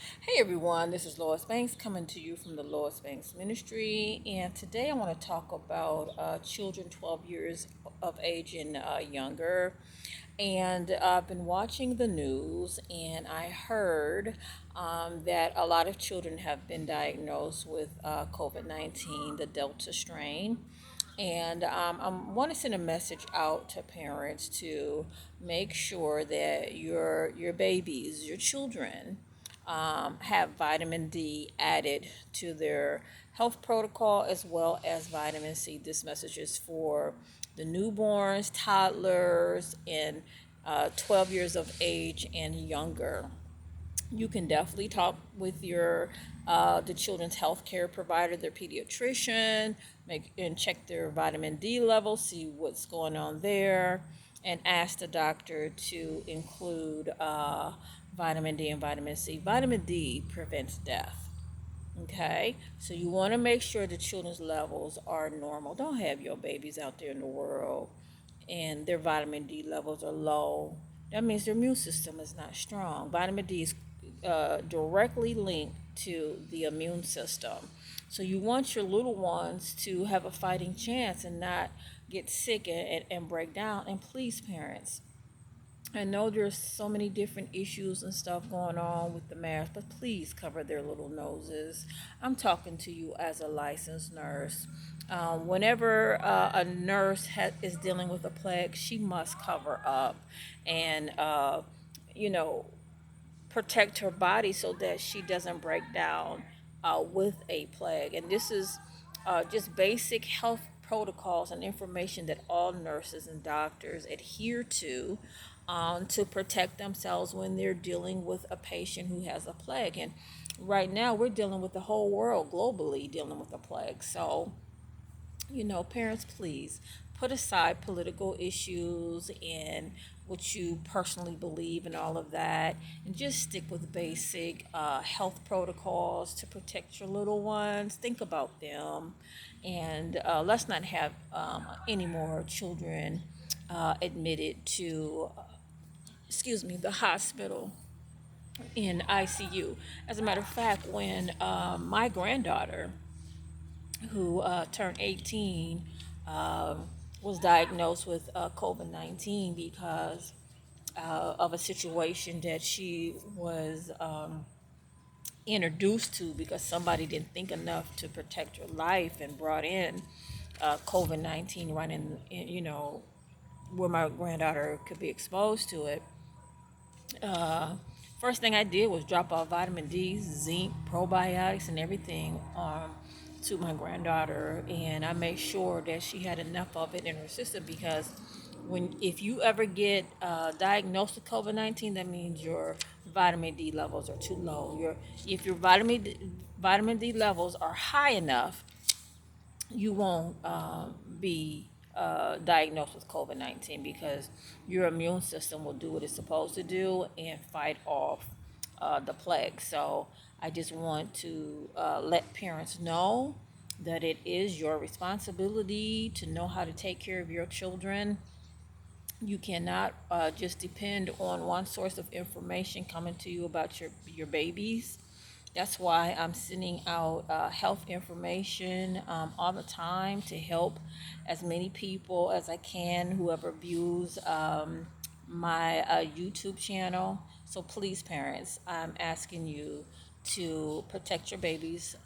Hey everyone, this is Lois Banks coming to you from the Lois Banks Ministry, and today I want to talk about children 12 years of age and younger. And I've been watching the news, and I heard that a lot of children have been diagnosed with COVID 19, the Delta strain. And I want to send a message out to parents to make sure that your babies, your children, have vitamin D added to their health protocol as well as vitamin C. This message is for the newborns, toddlers, and 12 years of age and younger. You can definitely talk with your the children's health care provider, their pediatrician, make and check their vitamin D level, see what's going on there, and ask the doctor to include vitamin D and vitamin C. Vitamin D prevents death. Okay, so you want to make sure the children's levels are normal. Don't have your babies out there in the world and their vitamin D levels are low. That means their immune system is not strong. Vitamin D is directly linked to the immune system. So you want your little ones to have a fighting chance and not get sick and break down. And please, parents, I know there's so many different issues and stuff going on with the mask, but please cover their little noses. I'm talking to you as a licensed nurse. Whenever a nurse is dealing with a plague, she must cover up and, you know, protect her body so that she doesn't break down with a plague. And this is just basic health protocols and information that all nurses and doctors adhere to protect themselves when they're dealing with a patient who has a plague. And right now, we're dealing with the whole world globally dealing with a plague. So, parents, please put aside political issues and what you personally believe and all of that, and just stick with basic health protocols to protect your little ones. Think about them, and let's not have any more children admitted to, excuse me, the hospital in ICU. As a matter of fact, when my granddaughter who turned 18, was diagnosed with COVID 19 because of a situation that she was introduced to because somebody didn't think enough to protect her life and brought in COVID 19 right in, where my granddaughter could be exposed to it. Uh, First thing I did was drop off vitamin D, zinc, probiotics, and everything to my granddaughter, and I made sure that she had enough of it in her system because if you ever get diagnosed with COVID-19, that means your vitamin D levels are too low. If your vitamin D levels are high enough, you won't be diagnosed with COVID 19 because your immune system will do what it's supposed to do and fight off the plague. So I just want to let parents know that it is your responsibility to know how to take care of your children. You cannot just depend on one source of information coming to you about your babies. That's why I'm sending out health information all the time to help as many people as I can, whoever views my YouTube channel. So please, parents, I'm asking you to protect your babies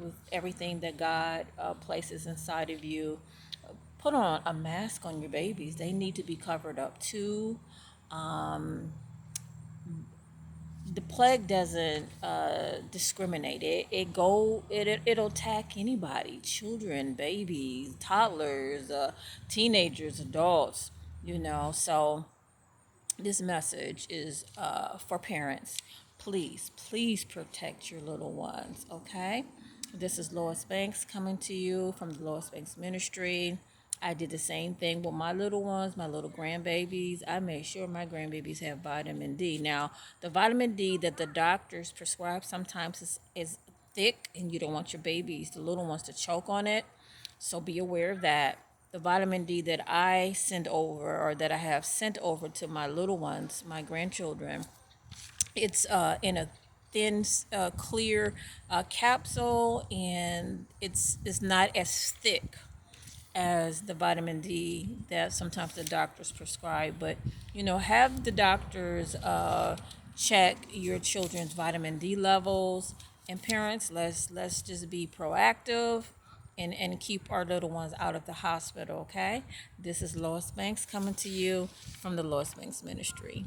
with everything that God places inside of you. Put on a mask on your babies. They need to be covered up too. Um, the plague doesn't discriminate. It'll attack anybody, children, babies, toddlers, teenagers, adults. So this message is for parents. Please protect your little ones. Okay, this is Lois Banks coming to you from the Lois Banks Ministry. I did the same thing with my little ones, my little grandbabies. I made sure my grandbabies have vitamin D. Now, the vitamin D that the doctors prescribe sometimes is thick, and you don't want your babies, the little ones, to choke on it. So be aware of that. The vitamin D that I send over or that I have sent over to my little ones, my grandchildren, it's in a thin, clear capsule, and it's not as thick as the vitamin D that sometimes the doctors prescribe. But have the doctors check your children's vitamin D levels. And parents, let's just be proactive and keep our little ones out of the hospital. Okay, this is Lois Banks coming to you from the Lois Banks Ministry.